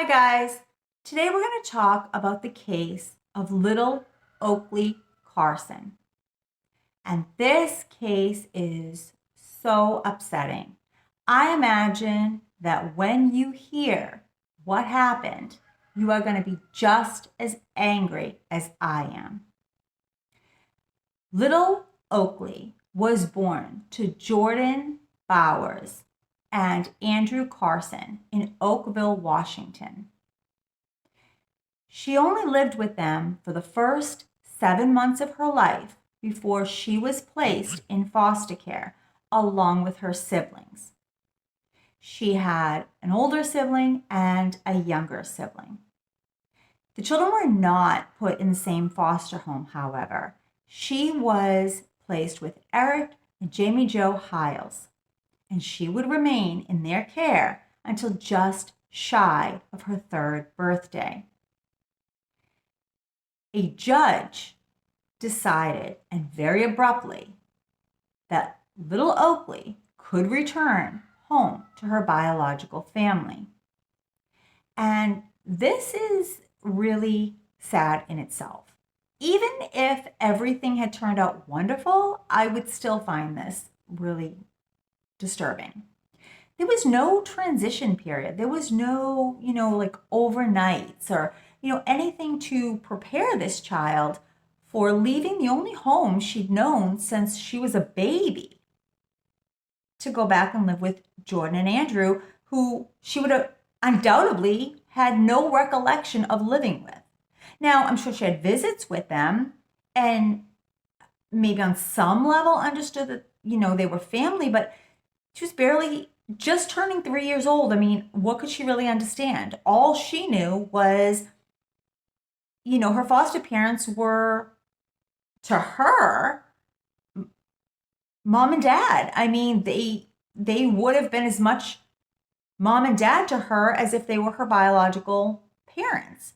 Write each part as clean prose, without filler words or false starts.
Hi, guys. Today we're going to talk about the case of little Oakley Carson. And this case is so upsetting. I imagine that when you hear what happened, you are going to be just as angry as I am. Little Oakley was born to Jordan Bowers and Andrew Carson in Oakville, Washington. She only lived with them for the first 7 months of her life before she was placed in foster care along with her siblings. She had an older sibling and a younger sibling. The children were not put in the same foster home, however. She was placed with Eric and Jamie Jo Hiles, and she would remain in their care until just shy of her 3rd birthday. A judge decided, and very abruptly, that little Oakley could return home to her biological family. And this is really sad in itself. Even if everything had turned out wonderful, I would still find this really disturbing. There was no transition period. There was no, like overnights or, anything to prepare this child for leaving the only home she'd known since she was a baby to go back and live with Jordan and Andrew, who she would have undoubtedly had no recollection of living with. Now, I'm sure she had visits with them and maybe on some level understood that, they were family, but she was barely just turning 3 years old. I mean, what could she really understand? All she knew was, her foster parents were, to her, mom and dad. I mean, they would have been as much mom and dad to her as if they were her biological parents.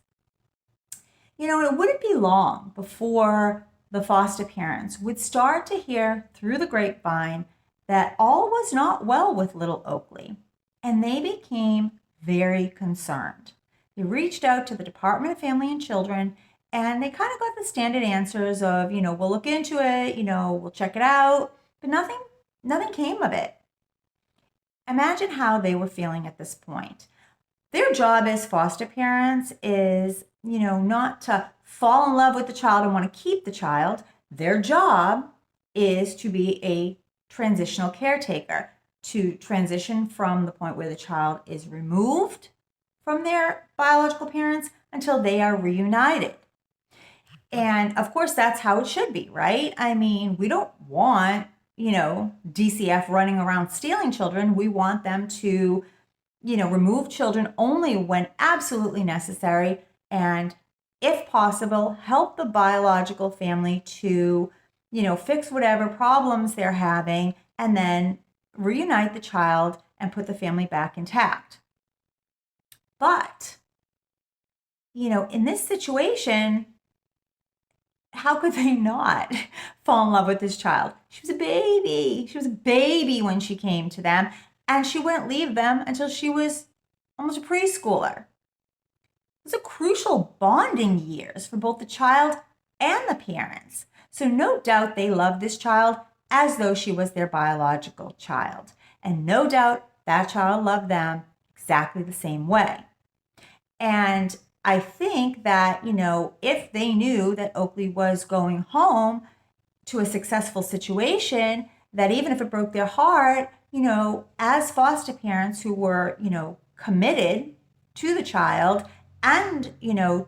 It wouldn't be long before the foster parents would start to hear through the grapevine that all was not well with little Oakley, and they became very concerned. They reached out to the Department of Family and Children, and they kind of got the standard answers of, we'll look into it, we'll check it out, but nothing came of it. Imagine how they were feeling at this point. Their job as foster parents is, not to fall in love with the child and want to keep the child. Their job is to be a transitional caretaker, to transition from the point where the child is removed from their biological parents until they are reunited. And of course, that's how it should be, right? I mean, we don't want, DCF running around stealing children. We want them to, remove children only when absolutely necessary, and if possible, help the biological family to, fix whatever problems they're having, and then reunite the child and put the family back intact. But, in this situation, how could they not fall in love with this child? She was a baby. She was a baby when she came to them, and she wouldn't leave them until she was almost a preschooler. It was a crucial bonding years for both the child and the parents. So no doubt they loved this child as though she was their biological child. And no doubt that child loved them exactly the same way. And I think that, if they knew that Oakley was going home to a successful situation, that even if it broke their heart, as foster parents who were, committed to the child and,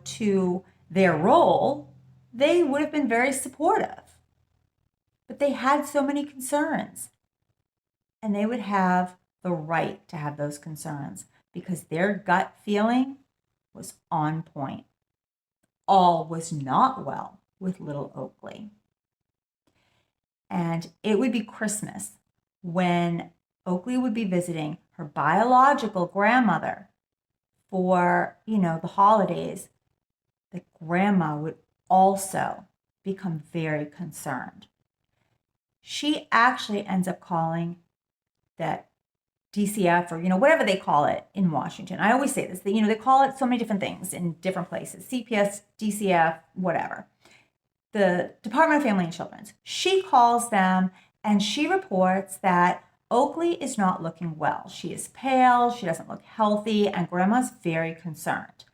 to their role, they would have been very supportive. But they had so many concerns, and they would have the right to have those concerns because their gut feeling was on point. All was not well with little Oakley. And it would be Christmas when Oakley would be visiting her biological grandmother for, the holidays. The grandma would also become very concerned. She actually ends up calling that DCF or, whatever they call it in Washington. I always say this, that, they call it so many different things in different places, CPS, DCF, whatever. The Department of Family and Children's. She calls them and she reports that Oakley is not looking well. She is pale, she doesn't look healthy, and Grandma's very concerned.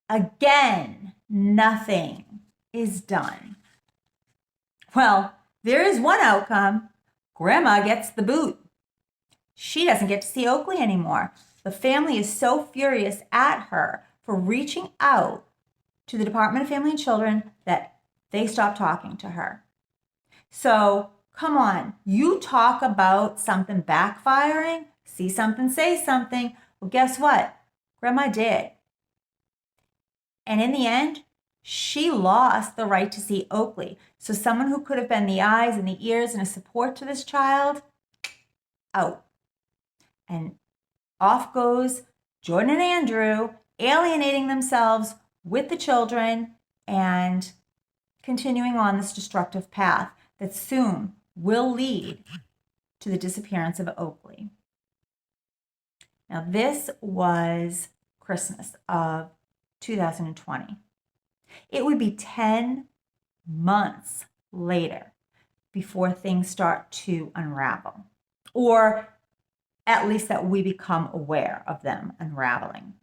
Again, nothing is done. Well, there is one outcome. Grandma gets the boot. She doesn't get to see Oakley anymore. The family is so furious at her for reaching out to the Department of Family and Children that they stopped talking to her. So, come on, you talk about something backfiring, see something, say something. Well, guess what? Grandma did. And in the end, she lost the right to see Oakley. So someone who could have been the eyes and the ears and a support to this child, out. And off goes Jordan and Andrew, alienating themselves with the children and continuing on this destructive path that soon will lead to the disappearance of Oakley. Now, this was Christmas of 2020. It would be 10 months later before things start to unravel, or at least that we become aware of them unraveling.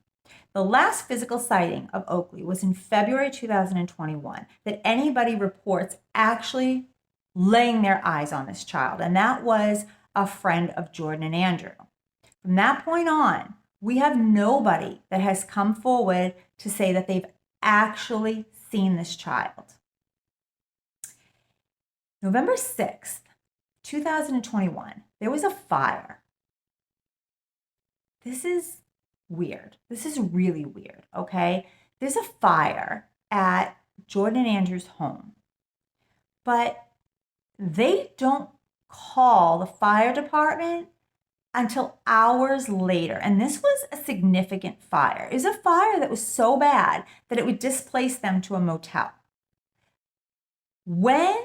The last physical sighting of Oakley was in February 2021 that anybody reports actually laying their eyes on this child, and that was a friend of Jordan and Andrew. From that point on, we have nobody that has come forward to say that they've actually seen this child. November 6th, 2021, there was a fire. This is weird. This is really weird, okay? There's a fire at Jordan and Andrew's home, but they don't call the fire department until hours later. And this was a significant fire. It was a fire that was so bad that it would displace them to a motel. When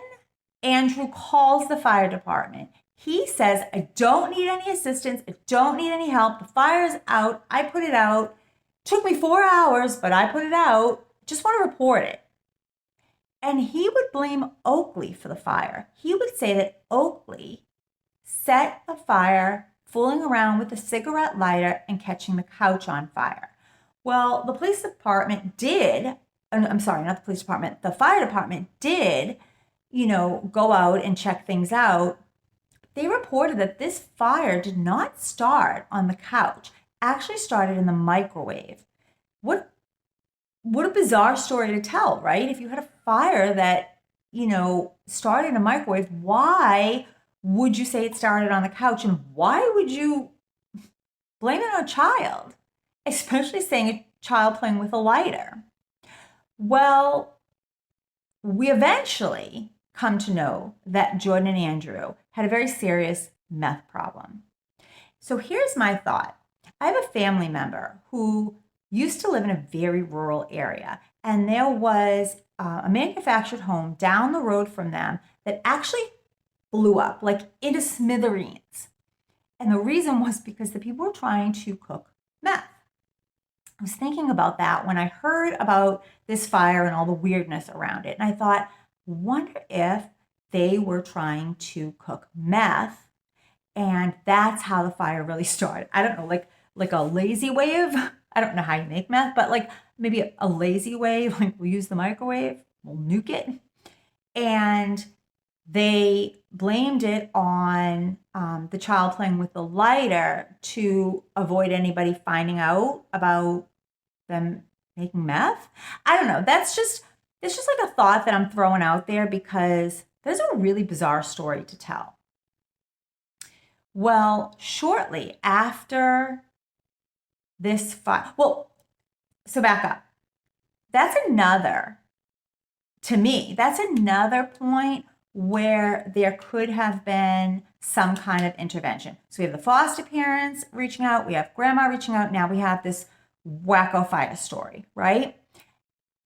Andrew calls the fire department, he says, I don't need any assistance. I don't need any help. The fire's out. I put it out. Took me 4 hours, but I put it out. Just want to report it. And he would blame Oakley for the fire. He would say that Oakley set the fire fooling around with a cigarette lighter and catching the couch on fire. Well, the police department did, I'm sorry, not the police department, the fire department did, go out and check things out. They reported that this fire did not start on the couch, actually started in the microwave. What a bizarre story to tell, right? If you had a fire that, started in a microwave, why would you say it started on the couch? And why would you blame it on a child? Especially saying a child playing with a lighter. Well, we eventually come to know that Jordan and Andrew had a very serious meth problem. So here's my thought. I have a family member who used to live in a very rural area, and there was a manufactured home down the road from them that actually blew up, like into smithereens. And the reason was because the people were trying to cook meth. I was thinking about that when I heard about this fire and all the weirdness around it. And I thought, wonder if they were trying to cook meth and that's how the fire really started. I don't know, like a lazy wave. I don't know how you make meth, but like maybe a lazy wave, like we'll use the microwave, we'll nuke it. And they blamed it on the child playing with the lighter to avoid anybody finding out about them making meth. I don't know. It's just like a thought that I'm throwing out there because there's a really bizarre story to tell. Well, shortly after this fire, so back up. That's another point where there could have been some kind of intervention. So we have the foster parents reaching out, we have grandma reaching out, now we have this wacko fire story, right?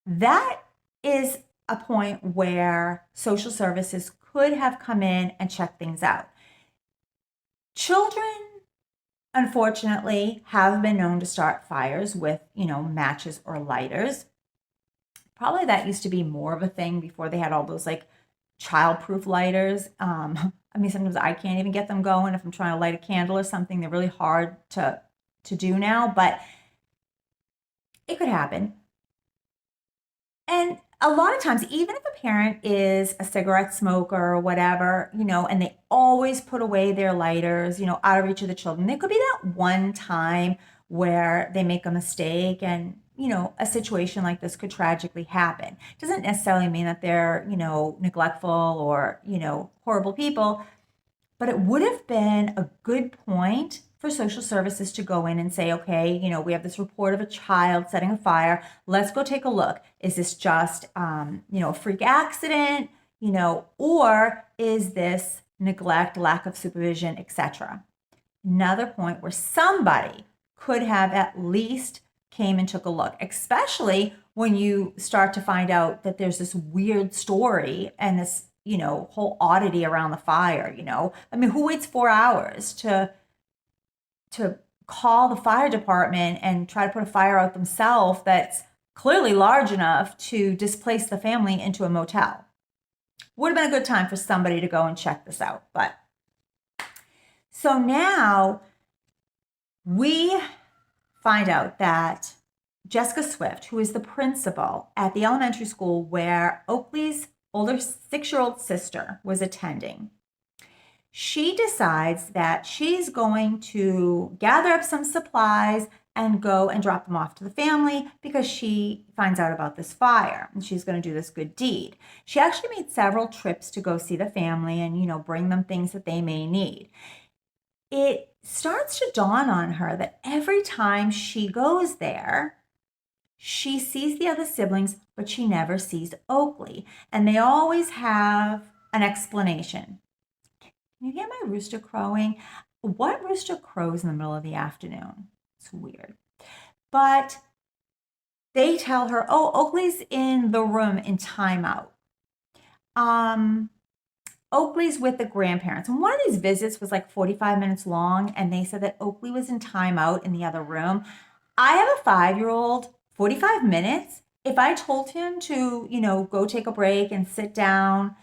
That is a point where social services could have come in and checked things out. Children unfortunately, have been known to start fires with, matches or lighters. Probably that used to be more of a thing before they had all those like childproof lighters. I mean, sometimes I can't even get them going if I'm trying to light a candle or something. They're really hard to do now, but it could happen. And a lot of times, even if a parent is a cigarette smoker or whatever, and they always put away their lighters, out of reach of the children, there could be that one time where they make a mistake and, a situation like this could tragically happen. It doesn't necessarily mean that they're, neglectful or, horrible people, but it would have been a good point for social services to go in and say, okay, we have this report of a child setting a fire. Let's go take a look. Is this just, a freak accident, or is this neglect, lack of supervision, etc.? Another point where somebody could have at least came and took a look, especially when you start to find out that there's this weird story and this whole oddity around the fire. I mean, who waits 4 hours to call the fire department and try to put a fire out themselves that's clearly large enough to displace the family into a motel? Would have been a good time for somebody to go and check this out. But so now we find out that Jessica Swift, who is the principal at the elementary school where Oakley's older 6-year-old sister was attending, she decides that she's going to gather up some supplies and go and drop them off to the family because she finds out about this fire and she's going to do this good deed. She actually made several trips to go see the family and, bring them things that they may need. It starts to dawn on her that every time she goes there, she sees the other siblings, but she never sees Oakley. And they always have an explanation. Can you hear my rooster crowing? What rooster crows in the middle of the afternoon? It's weird. But they tell her, oh, Oakley's in the room in timeout. Oakley's with the grandparents. And one of these visits was like 45 minutes long, and they said that Oakley was in timeout in the other room. I have a 5-year-old, 45 minutes. If I told him to, go take a break and sit down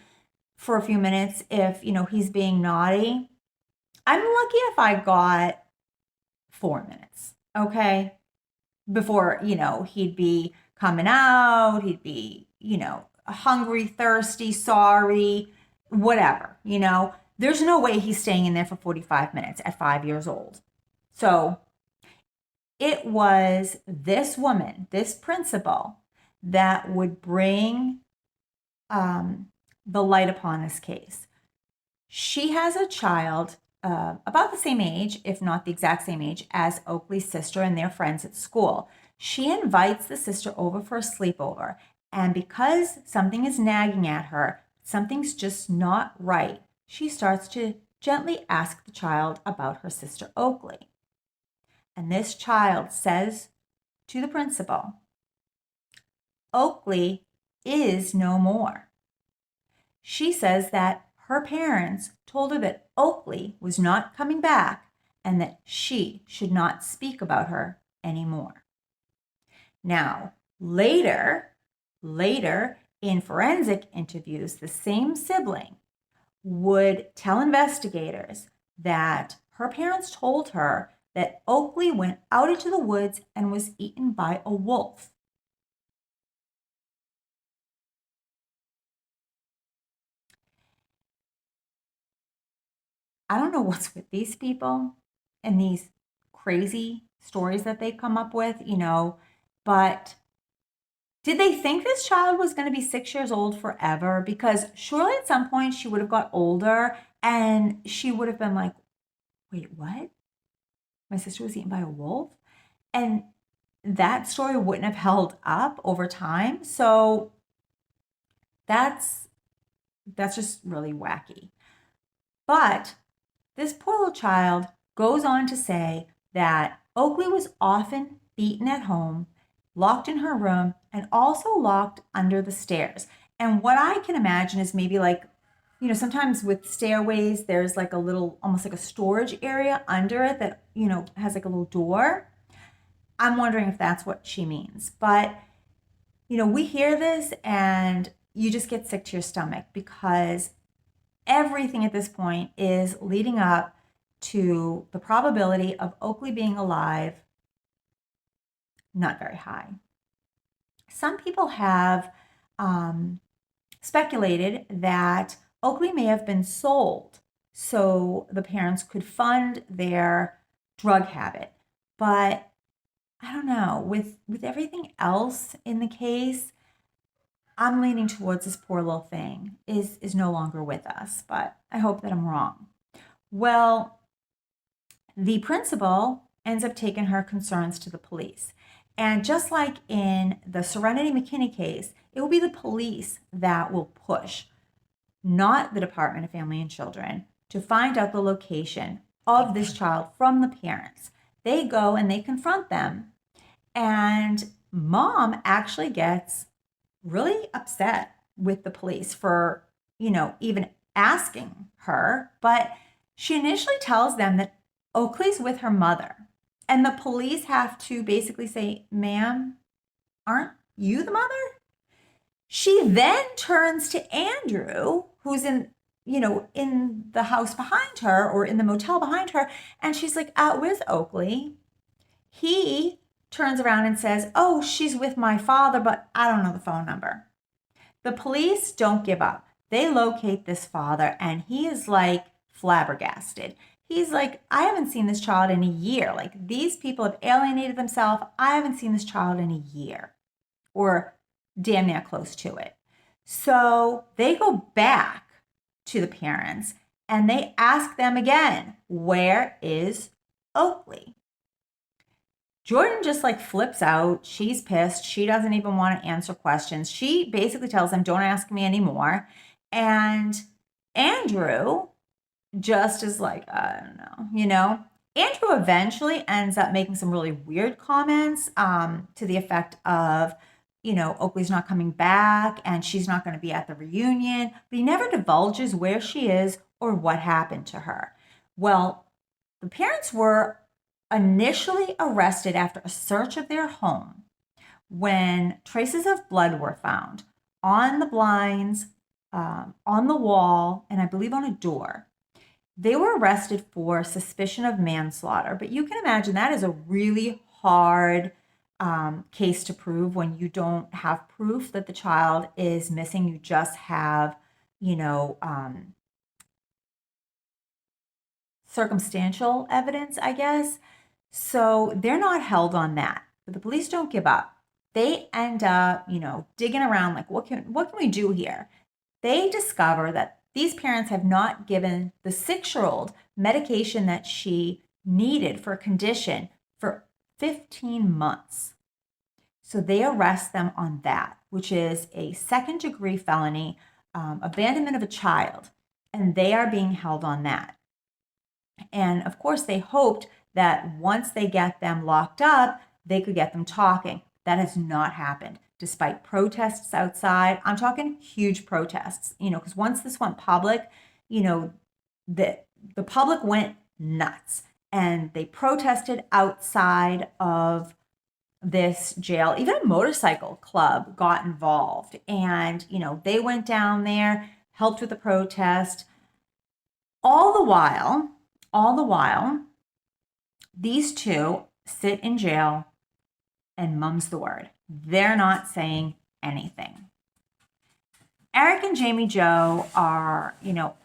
for a few minutes if, he's being naughty, I'm lucky if I got 4 minutes, okay? Before, he'd be coming out, he'd be, hungry, thirsty, sorry, whatever, There's no way he's staying in there for 45 minutes at 5 years old. So it was this woman, this principal, that would bring the light upon this case. She has a child about the same age, if not the exact same age, as Oakley's sister, and they're friends at school. She invites the sister over for a sleepover, and because something is nagging at her, something's just not right, she starts to gently ask the child about her sister Oakley. And this child says to the principal, Oakley is no more. She says that her parents told her that Oakley was not coming back and that she should not speak about her anymore. Now, later in forensic interviews, the same sibling would tell investigators that her parents told her that Oakley went out into the woods and was eaten by a wolf. I don't know what's with these people and these crazy stories that they come up with, but did they think this child was going to be 6 years old forever? Because surely at some point she would have got older and she would have been like, wait, what? My sister was eaten by a wolf? And that story wouldn't have held up over time. So that's just really wacky. But this poor little child goes on to say that Oakley was often beaten at home, locked in her room, and also locked under the stairs. And what I can imagine is maybe like, sometimes with stairways, there's like a little, almost like a storage area under it that, has like a little door. I'm wondering if that's what she means. But, we hear this and you just get sick to your stomach because everything at this point is leading up to the probability of Oakley being alive not very high. Some people have speculated that Oakley may have been sold so the parents could fund their drug habit. But I don't know, with everything else in the case, I'm leaning towards this poor little thing is no longer with us, but I hope that I'm wrong. Well, the principal ends up taking her concerns to the police. And just like in the Serenity McKinney case, it will be the police that will push, not the Department of Family and Children, to find out the location of this child from the parents. They go and they confront them. And mom actually gets really upset with the police for, even asking her. But she initially tells them that Oakley's with her mother. And the police have to basically say, ma'am, aren't you the mother? She then turns to Andrew, who's in the house behind her or in the motel behind her. And she's like, where's Oakley? He turns around and says, oh, she's with my father, but I don't know the phone number. The police don't give up. They locate this father and he is like flabbergasted. He's like, I haven't seen this child in a year. Like, these people have alienated themselves. I haven't seen this child in a year, or damn near close to it. So they go back to the parents and they ask them again, where is Oakley? Jordan just like flips out. She's pissed. She doesn't even want to answer questions. She basically tells them, don't ask me anymore. And Andrew just is like, I don't know, Andrew eventually ends up making some really weird comments to the effect of, Oakley's not coming back and she's not going to be at the reunion, but he never divulges where she is or what happened to her. Well, the parents were initially arrested after a search of their home when traces of blood were found on the blinds, on the wall, and I believe on a door. They were arrested for suspicion of manslaughter, but you can imagine that is a really hard case to prove when you don't have proof that the child is missing. You just have, circumstantial evidence, I guess. So they're not held on that, but the police don't give up. They end up, digging around like, what can we do here? They discover that these parents have not given the 6-year-old medication that she needed for a condition for 15 months. So they arrest them on that, which is a second-degree felony, abandonment of a child, and they are being held on that. And of course, they hoped that once they get them locked up, they could get them talking. That has not happened, despite protests outside. I'm talking huge protests, because once this went public, the public went nuts and they protested outside of this jail. Even a motorcycle club got involved and, they went down there, helped with the protest. All the while, these two sit in jail and mum's the word. They're not saying anything. Eric and Jamie Jo are,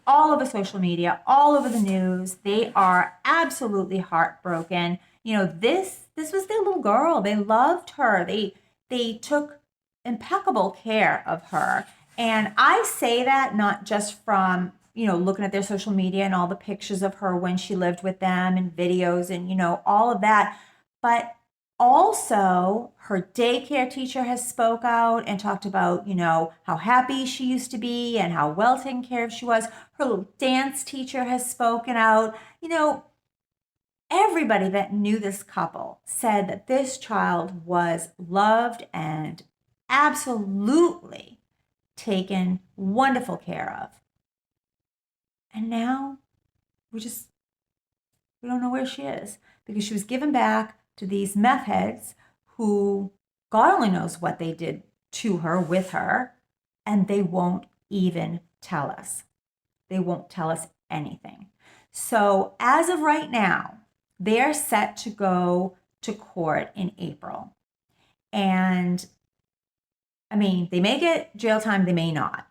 all over social media, all over the news. They are absolutely heartbroken. This was their little girl. They loved her. They took impeccable care of her. And I say that not just from, looking at their social media and all the pictures of her when she lived with them and videos and, all of that, but also her daycare teacher has spoke out and talked about, how happy she used to be and how well taken care of she was. Her little dance teacher has spoken out. Everybody that knew this couple said that this child was loved and absolutely taken wonderful care of. And now we don't know where she is because she was given back to these meth heads who God only knows what they did to her, with her, and they won't even tell us. They won't tell us anything. So as of right now, they're set to go to court in April. And I mean, they may get jail time, they may not.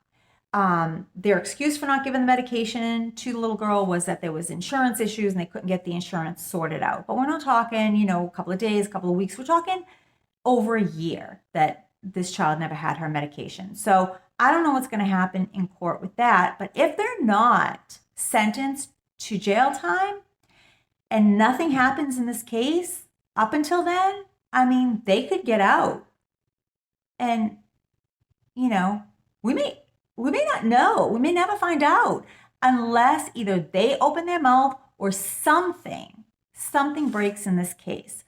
Their excuse for not giving the medication to the little girl was that there was insurance issues and they couldn't get the insurance sorted out. But we're not talking, a couple of days, a couple of weeks. We're talking over a year that this child never had her medication. So I don't know what's going to happen in court with that. But if they're not sentenced to jail time and nothing happens in this case up until then, I mean, they could get out. And, we may not know. We may never find out unless either they open their mouth or something breaks in this case.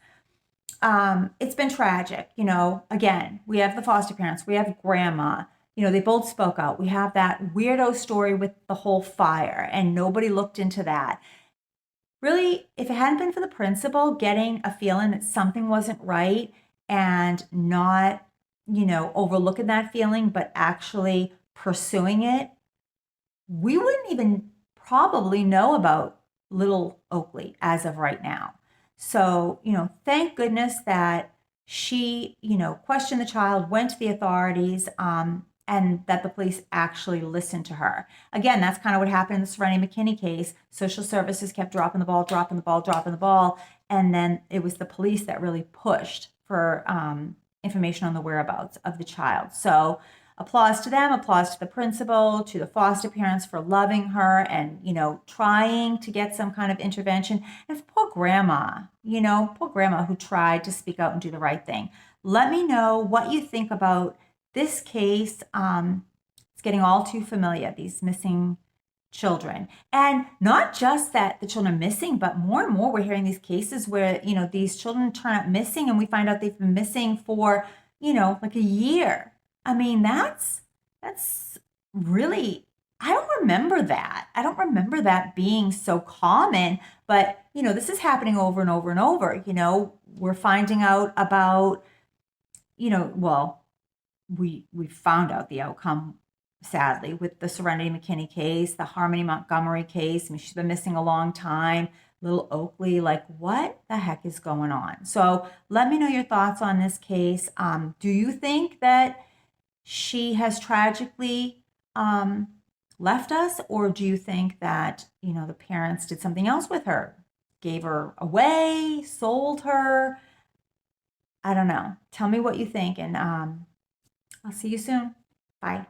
It's been tragic. Again, we have the foster parents, we have grandma, they both spoke out. We have that weirdo story with the whole fire and nobody looked into that. Really, if it hadn't been for the principal getting a feeling that something wasn't right and not, overlooking that feeling, but actually pursuing it, we wouldn't even probably know about little Oakley as of right now. So, thank goodness that she, questioned the child, went to the authorities, and that the police actually listened to her. Again, that's kind of what happened in the Serenity McKinney case. Social services kept dropping the ball, and then it was the police that really pushed for information on the whereabouts of the child. So applause to them, applause to the principal, to the foster parents for loving her and, trying to get some kind of intervention. And poor grandma, who tried to speak out and do the right thing. Let me know what you think about this case. It's getting all too familiar, these missing children. And not just that the children are missing, but more and more we're hearing these cases where, these children turn up missing and we find out they've been missing for, like a year. I mean, that's really, I don't remember that. I don't remember that being so common, but, this is happening over and over and over. We're finding out about, well, we found out the outcome, sadly, with the Serenity McKinney case, the Harmony Montgomery case. I mean, she's been missing a long time. Little Oakley, like, what the heck is going on? So let me know your thoughts on this case. Do you think that she has tragically left us, or do you think that, the parents did something else with her? Gave her away, sold her? I don't know. Tell me what you think, and I'll see you soon. Bye.